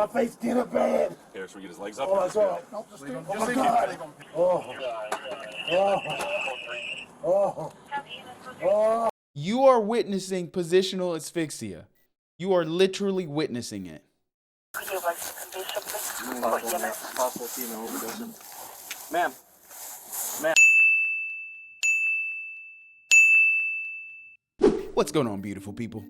My face getting bad. Here, should we get his legs up? Oh, that's all right. No, just oh my God. Oh. You are witnessing positional asphyxia. You are literally witnessing it. Possible female overdose. Ma'am. What's going on, beautiful people?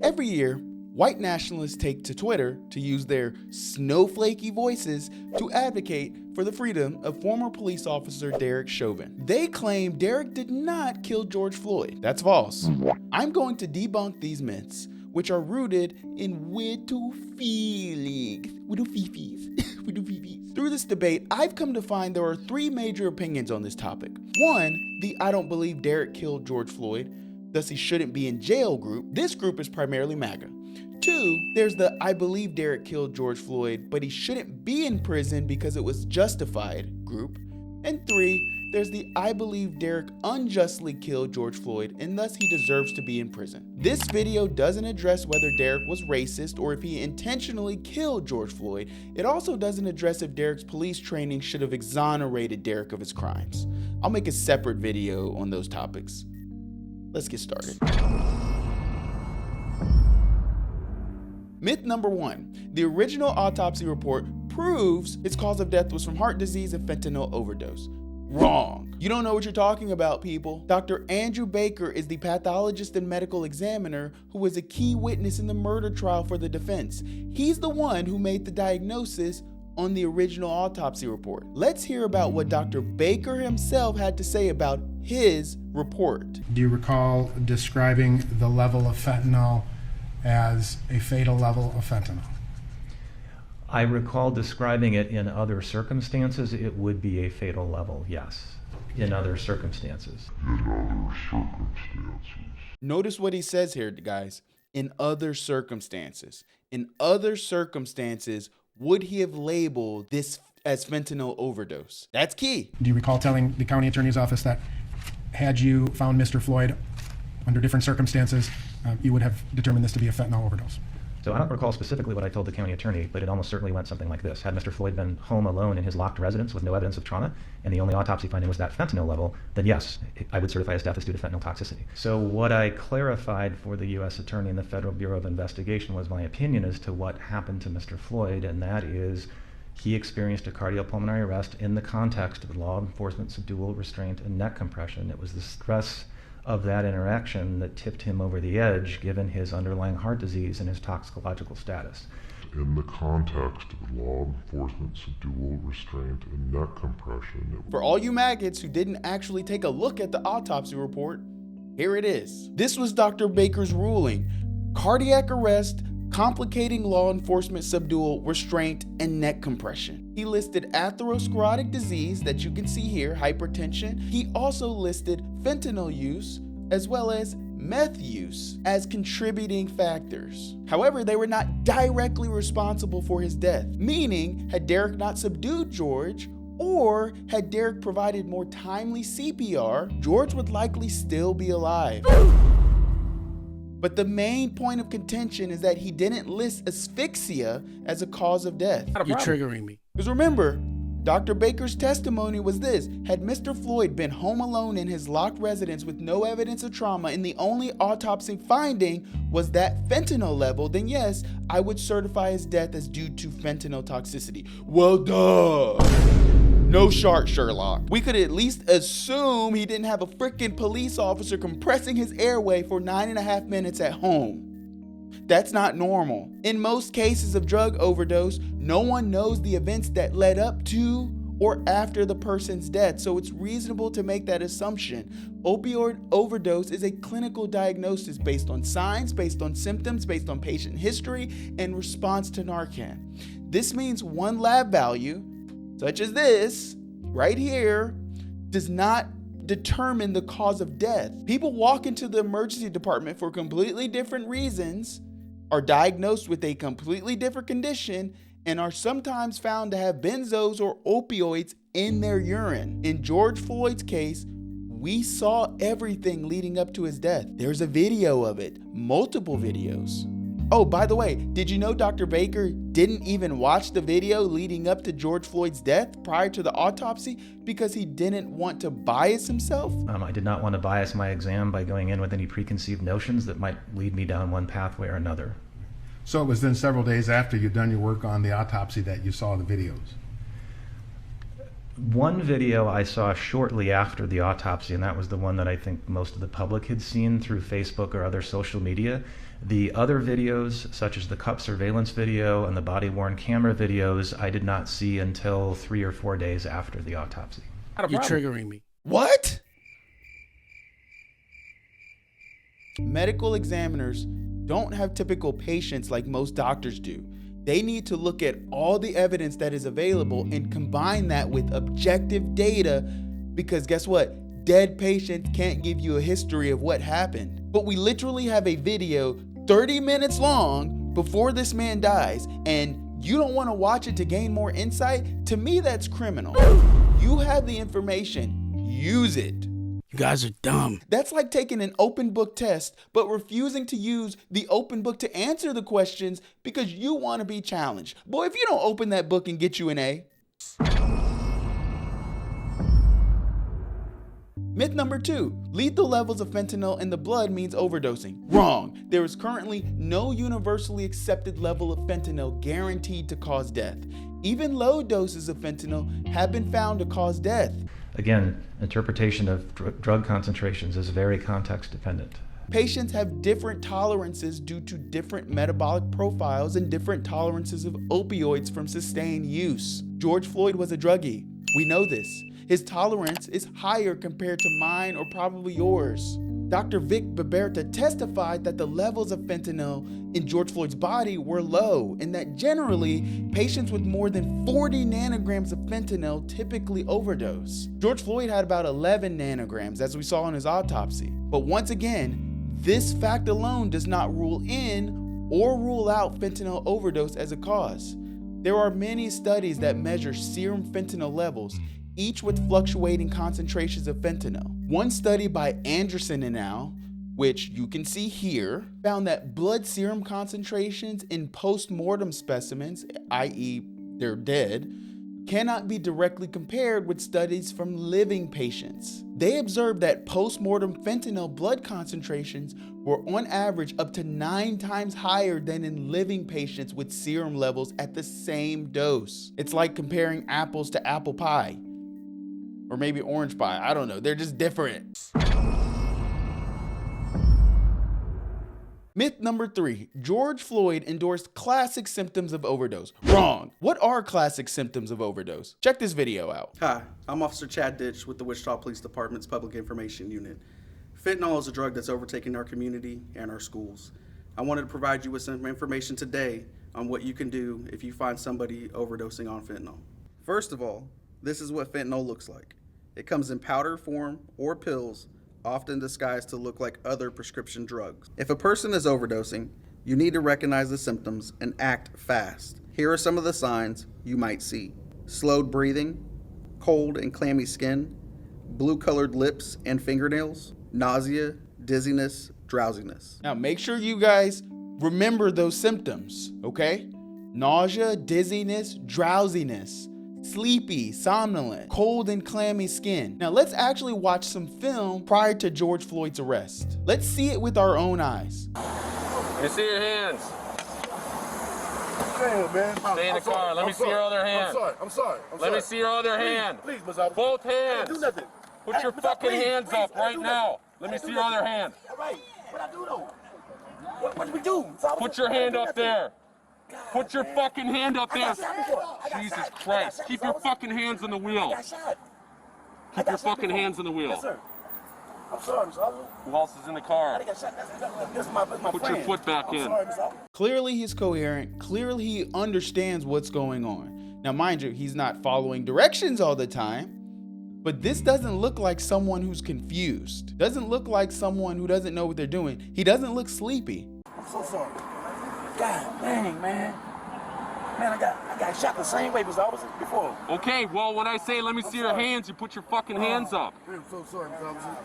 Every year, white nationalists take to Twitter to use their snowflakey voices to advocate for the freedom of former police officer Derek Chauvin. They claim Derek did not kill George Floyd. That's false. I'm going to debunk these myths, which are rooted in widow feelings. Through this debate, I've come to find there are three major opinions on this topic. One, the I don't believe Derek killed George Floyd, thus he shouldn't be in jail group. This group is primarily MAGA. Two, there's the I believe Derek killed George Floyd, but he shouldn't be in prison because it was justified group. And three, there's the I believe Derek unjustly killed George Floyd and thus he deserves to be in prison. This video doesn't address whether Derek was racist or if he intentionally killed George Floyd. It also doesn't address if Derek's police training should have exonerated Derek of his crimes. I'll make a separate video on those topics. Let's get started. Myth number one, the original autopsy report proves his cause of death was from heart disease and fentanyl overdose. Wrong. You don't know what you're talking about, people. Dr. Andrew Baker is the pathologist and medical examiner who was a key witness in the murder trial for the defense. He's the one who made the diagnosis on the original autopsy report. Let's hear about what Dr. Baker himself had to say about his report. Do you recall describing the level of fentanyl as a fatal level of fentanyl? I recall describing it in other circumstances. It would be a fatal level, yes. In other circumstances. Notice what he says here, guys. In other circumstances. In other circumstances, would he have labeled this as fentanyl overdose? That's key. Do you recall telling the county attorney's office that had you found Mr. Floyd under different circumstances, you would have determined this to be a fentanyl overdose? So I don't recall specifically what I told the county attorney, but it almost certainly went something like this. Had Mr. Floyd been home alone in his locked residence with no evidence of trauma, and the only autopsy finding was that fentanyl level, then yes, I would certify his death as due to fentanyl toxicity. So what I clarified for the U.S. Attorney and the Federal Bureau of Investigation was my opinion as to what happened to Mr. Floyd, and that is he experienced a cardiopulmonary arrest in the context of law enforcement subdual, restraint, and neck compression. It was the stress of that interaction that tipped him over the edge, given his underlying heart disease and his toxicological status. In the context of law enforcement subdual, restraint, and neck compression. For all you maggots who didn't actually take a look at the autopsy report, here it is. This was Dr. Baker's ruling. Cardiac arrest, complicating law enforcement subdual, restraint, and neck compression. He listed atherosclerotic disease that you can see here, hypertension. He also listed fentanyl use as well as meth use as contributing factors. However, they were not directly responsible for his death, meaning had Derek not subdued George, or had Derek provided more timely CPR, George would likely still be alive. But the main point of contention is that he didn't list asphyxia as a cause of death. You're triggering me. Because remember, Dr. Baker's testimony was this: had Mr. Floyd been home alone in his locked residence with no evidence of trauma and the only autopsy finding was that fentanyl level, then yes, I would certify his death as due to fentanyl toxicity. Well, duh. No shot, Sherlock. We could at least assume he didn't have a freaking police officer compressing his airway for 9.5 minutes at home. That's not normal. In most cases of drug overdose, no one knows the events that led up to or after the person's death, so it's reasonable to make that assumption. Opioid overdose is a clinical diagnosis based on signs, based on symptoms, based on patient history, and response to Narcan. This means one lab value, such as this, right here, does not determine the cause of death. People walk into the emergency department for completely different reasons, are diagnosed with a completely different condition, and are sometimes found to have benzos or opioids in their urine. In George Floyd's case, we saw everything leading up to his death. There's a video of it, multiple videos. Oh, by the way, did you know Dr. Baker didn't even watch the video leading up to George Floyd's death prior to the autopsy because he didn't want to bias himself? I did not want to bias my exam by going in with any preconceived notions that might lead me down one pathway or another. So it was then several days after you'd done your work on the autopsy that you saw the videos? One video I saw shortly after the autopsy, and that was the one that I think most of the public had seen through Facebook or other social media. The other videos, such as the cup surveillance video and the body-worn camera videos, I did not see until 3 or 4 days after the autopsy. You're triggering me. What? Medical examiners don't have typical patients like most doctors do. They need to look at all the evidence that is available and combine that with objective data, because guess what? Dead patients can't give you a history of what happened. But we literally have a video 30 minutes long before this man dies, and you don't want to watch it to gain more insight? To me, that's criminal. You have the information, use it. You guys are dumb. That's like taking an open book test, but refusing to use the open book to answer the questions because you want to be challenged. Boy, if you don't open that book and get you an A. Myth number 2, lethal levels of fentanyl in the blood means overdosing. Wrong. There is currently no universally accepted level of fentanyl guaranteed to cause death. Even low doses of fentanyl have been found to cause death. Again, interpretation of drug concentrations is very context dependent. Patients have different tolerances due to different metabolic profiles and different tolerances of opioids from sustained use. George Floyd was a druggie. We know this. His tolerance is higher compared to mine or probably yours. Dr. Vic Baberta testified that the levels of fentanyl in George Floyd's body were low, and that generally, patients with more than 40 nanograms of fentanyl typically overdose. George Floyd had about 11 nanograms, as we saw in his autopsy. But once again, this fact alone does not rule in or rule out fentanyl overdose as a cause. There are many studies that measure serum fentanyl levels, each with fluctuating concentrations of fentanyl. One study by Anderson et al., which you can see here, found that blood serum concentrations in post-mortem specimens, i.e. they're dead, cannot be directly compared with studies from living patients. They observed that post-mortem fentanyl blood concentrations were on average up to 9 times higher than in living patients with serum levels at the same dose. It's like comparing apples to apple pie. Or maybe orange pie, I don't know, they're just different. Myth number 3, George Floyd endorsed classic symptoms of overdose. Wrong. What are classic symptoms of overdose? Check this video out. Hi, I'm Officer Chad Ditch with the Wichita Police Department's Public Information Unit. Fentanyl is a drug that's overtaking our community and our schools. I wanted to provide you with some information today on what you can do if you find somebody overdosing on fentanyl. First of all, this is what fentanyl looks like. It comes in powder form or pills, often disguised to look like other prescription drugs. If a person is overdosing, you need to recognize the symptoms and act fast. Here are some of the signs you might see. Slowed breathing, cold and clammy skin, blue-colored lips and fingernails, nausea, dizziness, drowsiness. Now make sure you guys remember those symptoms, okay? Nausea, dizziness, drowsiness, sleepy, somnolent, cold and clammy skin. Now let's actually watch some film prior to George Floyd's arrest. Let's see it with our own eyes. Let me see your hands. Damn, man. Stay in the car. Let me see your other hand. I'm sorry. Let me see your other hand. Please, Miss Officer. Both hands. Do nothing. Put your fucking hands up right now. Let me see your other hand. All right. What I do though? What do we do? Put your hand up there. Put your fucking hand up there. Jesus Christ. Keep your fucking hands on the wheel. Keep your fucking hands on the wheel. Yes, sir. I'm sorry, Miss Officer. Who else is in the car? I got shot. This is my Put friend. your foot back I'm in. sorry, Miss Officer. Clearly he's coherent, clearly he understands what's going on. Now mind you, he's not following directions all the time, but this doesn't look like someone who's confused. Doesn't look like someone who doesn't know what they're doing. He doesn't look sleepy. I'm so sorry. God dang, man. Man, I got shot the same way, Miss Officer, before. Okay, well, when I say let me see your hands, you put your fucking hands up. I'm so sorry, Miss Officer.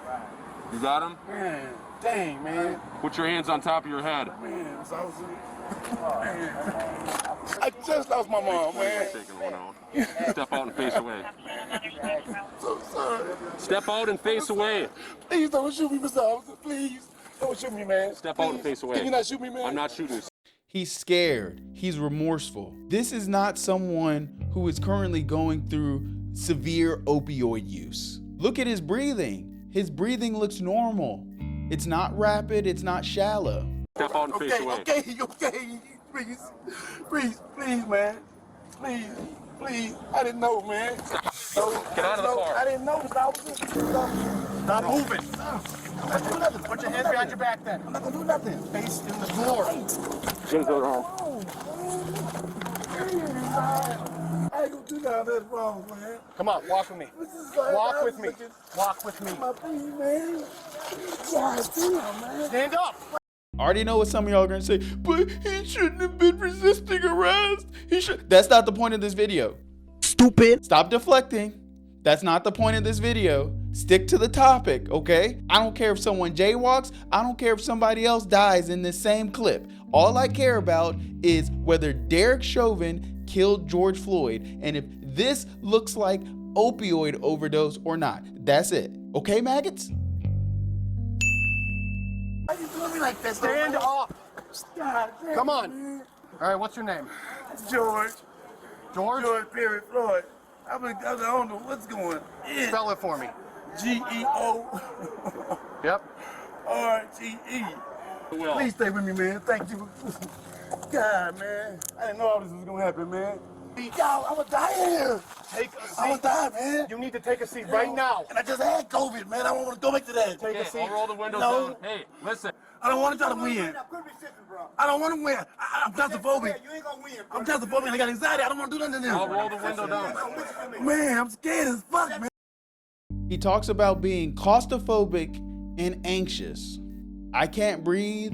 You got him? Man, dang, man. Put your hands on top of your head. Man, so I was... Man. I just lost my mom, man. Taking one out. Step out and face away. So sorry. Step out and face away. Please don't shoot me, Mr. Officer. Please. Don't shoot me, man. Step out and face away. Can you not shoot me, man? I'm not shooting you. He's scared. He's remorseful. This is not someone who is currently going through severe opioid use. Look at his breathing. His breathing looks normal. It's not rapid, it's not shallow. Step out and face away. Okay. Please, man. Please. I didn't know, man. Get out of the car. I didn't know, Mr. Officer. Stop moving. I'm not gonna do nothing. Put your hands behind your back then. I'm not gonna do nothing. Face in the floor. Jim's over home. I ain't gonna do nothing that's wrong, man. Come on, walk with me. Walk with me. Walk with me. My feet, man. Man. Stand up. I already know what some of y'all are gonna say, but he shouldn't have been resisting arrest. That's not the point of this video. Stupid. Stop deflecting. That's not the point of this video. Stick to the topic, okay? I don't care if someone jaywalks. I don't care if somebody else dies in this same clip. All I care about is whether Derek Chauvin killed George Floyd and if this looks like opioid overdose or not. That's it. Okay, maggots? Why you doing me like this? Stand up. God, Come on. man. All right, what's your name? George. George? George Perry Floyd. I don't know what's going on. Spell it for me. G-E-O. Yep. R-G-E. Will. Please stay with me, man. Thank you. God, man. I didn't know all this was gonna happen, man. Y'all, I'm gonna die in here. Take a seat. I'm gonna die, man. You need to take a seat right now. And I just had COVID, man. I don't want to go back to that. Take a Okay, seat. I'll roll the windows No. down. Hey, listen. I don't want to try to win. I don't want to win. I'm claustrophobic. You ain't gonna win. I'm claustrophobic and I got anxiety. I don't want to do nothing to I'll them. roll the window down. Man, I'm scared as fuck, man. He talks about being claustrophobic and anxious. I can't breathe.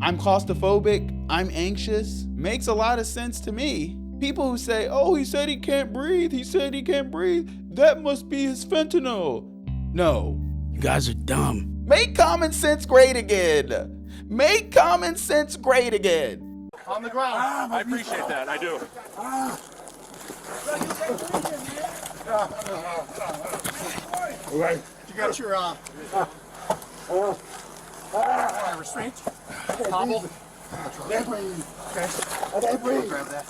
I'm claustrophobic. I'm anxious. Makes a lot of sense to me. People who say, oh, he said he can't breathe. He said he can't breathe. That must be his fentanyl. No. You guys are dumb. Make common sense great again. Make common sense great again. On the ground. I appreciate that. I do. Right. You got your restraint. Hobble. I can't breathe. Okay. I can't breathe. Grab that.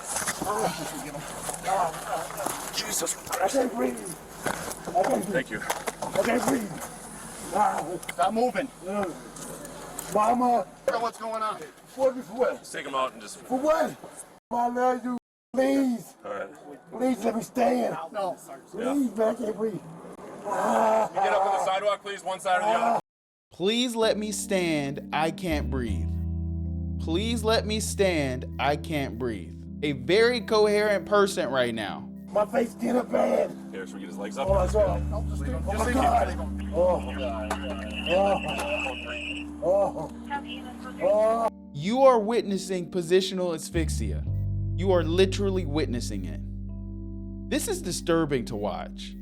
Jesus Christ. I can't breathe. I can't breathe. Thank you. I can't breathe. Stop moving. Mama. What's going on? For what? Let's take him out and just. For what? I love you. Please. All right. Please let me stand. No. Please, man. I can't breathe. Can you get up on the sidewalk, please? One side or the other. Please let me stand. I can't breathe. Please let me stand. I can't breathe. A very coherent person right now. My face getting bad. Here, should we get his legs up? Oh, my God. Just leave him. Oh. You are witnessing positional asphyxia. You are literally witnessing it. This is disturbing to watch.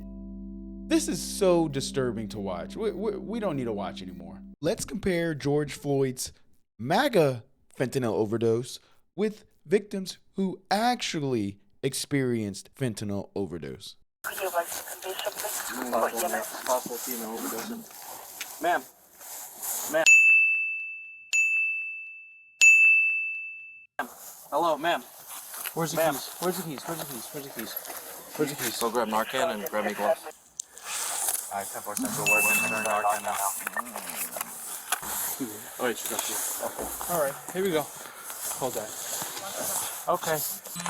This is so disturbing to watch. We don't need to watch anymore. Let's compare George Floyd's MAGA fentanyl overdose with victims who actually experienced fentanyl overdose. Would you like to convey something? Possible female overdose. Ma'am. Ma'am. Hello, ma'am. Where's the keys? Where's the keys? Where's the keys? Where's the keys? Where's the keys? Go grab Narcan and grab me gloves. Alright, 10-4 Central, we're going to turn Narcan now. Oh, wait, she's up here. Okay. All right, here we go. Hold that. Okay.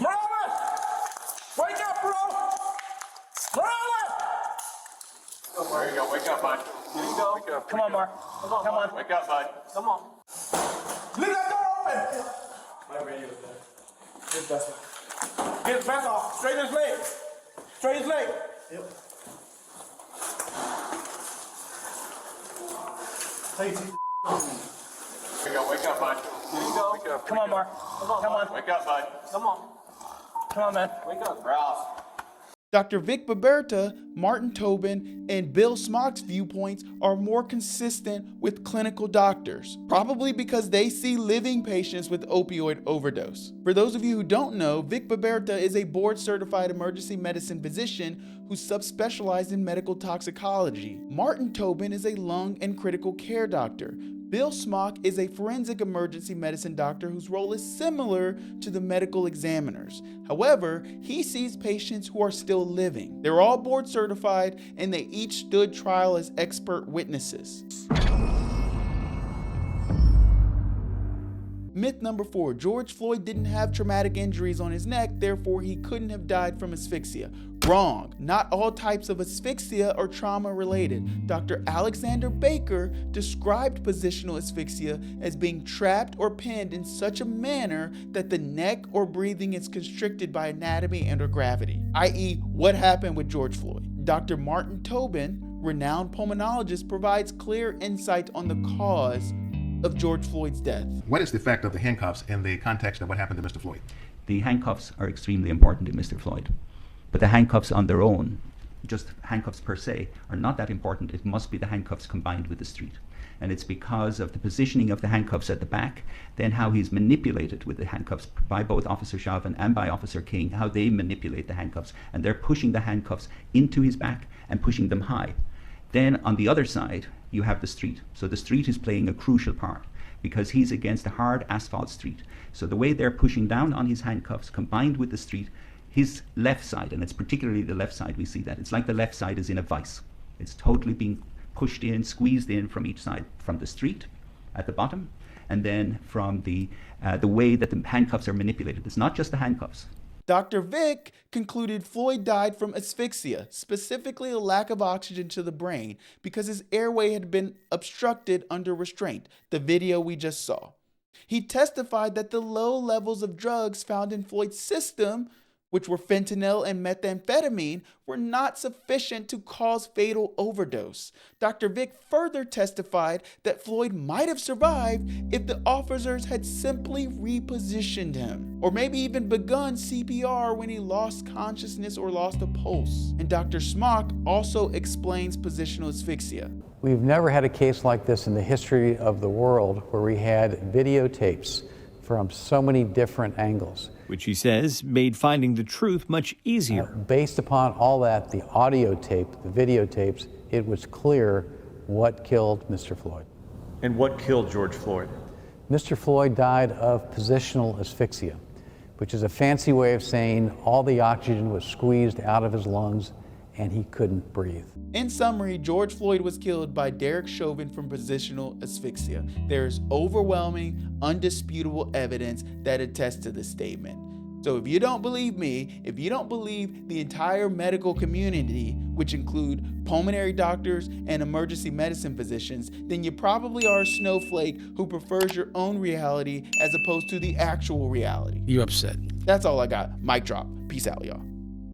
Marlon! Wake up, bro! Marlon! There you go. Wake up, bud. Here you go. Wake up. Come on, Mark. Come on. Wake up, bud. Come on. Leave that door open! Get his vest off. Straighten his leg. Straighten his leg. Yep. There you go. Wake up, bud. Here you go. Wake up. Come on, Mark. Come on. Wake up, bud. Come on. Come on, man. Wake up. Ralph. Dr. Vic Baberta, Martin Tobin, and Bill Smock's viewpoints are more consistent with clinical doctors, probably because they see living patients with opioid overdose. For those of you who don't know, Vic Baberta is a board-certified emergency medicine physician who subspecialized in medical toxicology. Martin Tobin is a lung and critical care doctor. Bill Smock is a forensic emergency medicine doctor whose role is similar to the medical examiner's. However, he sees patients who are still living. They're all board certified and they each stood trial as expert witnesses. Myth number 4, George Floyd didn't have traumatic injuries on his neck, therefore he couldn't have died from asphyxia. Wrong. Not all types of asphyxia are trauma related. Dr. Alexander Baker described positional asphyxia as being trapped or pinned in such a manner that the neck or breathing is constricted by anatomy and or gravity, i.e. what happened with George Floyd. Dr. Martin Tobin, renowned pulmonologist, provides clear insight on the cause of George Floyd's death. What is the effect of the handcuffs in the context of what happened to Mr. Floyd? The handcuffs are extremely important to Mr. Floyd. But the handcuffs on their own, just handcuffs per se, are not that important. It must be the handcuffs combined with the street. And it's because of the positioning of the handcuffs at the back, then how he's manipulated with the handcuffs by both Officer Chauvin and by Officer King, how they manipulate the handcuffs. And they're pushing the handcuffs into his back and pushing them high. Then on the other side, you have the street. So the street is playing a crucial part because he's against a hard asphalt street. So the way they're pushing down on his handcuffs combined with the street, his left side, and it's particularly the left side we see that. It's like the left side is in a vice. It's totally being pushed in, squeezed in from each side, from the street at the bottom, and then from the way that the handcuffs are manipulated. It's not just the handcuffs. Dr. Vic concluded Floyd died from asphyxia, specifically a lack of oxygen to the brain, because his airway had been obstructed under restraint, the video we just saw. He testified that the low levels of drugs found in Floyd's system, which were fentanyl and methamphetamine, were not sufficient to cause fatal overdose. Dr. Vic further testified that Floyd might have survived if the officers had simply repositioned him, or maybe even begun CPR when he lost consciousness or lost a pulse. And Dr. Smock also explains positional asphyxia. We've never had a case like this in the history of the world where we had videotapes from so many different angles, which he says made finding the truth much easier. Based upon all that, the audio tape, the videotapes, it was clear what killed Mr. Floyd. And what killed George Floyd? Mr. Floyd died of positional asphyxia, which is a fancy way of saying all the oxygen was squeezed out of his lungs and he couldn't breathe. In summary, George Floyd was killed by Derek Chauvin from positional asphyxia. There is overwhelming, undisputable evidence that attests to this statement. So if you don't believe me, if you don't believe the entire medical community, which include pulmonary doctors and emergency medicine physicians, then you probably are a snowflake who prefers your own reality as opposed to the actual reality. You upset. That's all I got. Mic drop. Peace out, y'all.